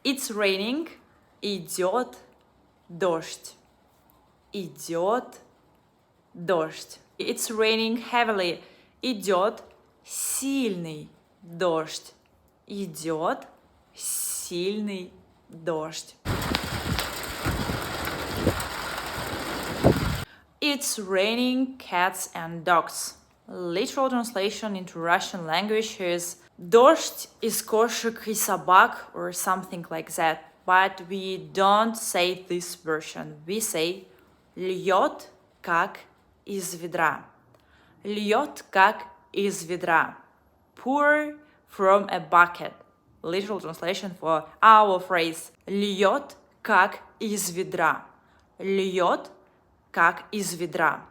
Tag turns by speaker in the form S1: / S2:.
S1: It's raining. Идет дождь. Идет дождь. It's raining heavily. Идет сильный дождь. Идет сильный дождь. It's raining cats and dogs. Literal translation into Russian language is дождь из кошек и собак or something like that. But we don't say this version. We say льет как из ведра. Льет как из ведра. Pour from a bucket. Literal translation for our phrase льет как из ведра. Льет как из ведра.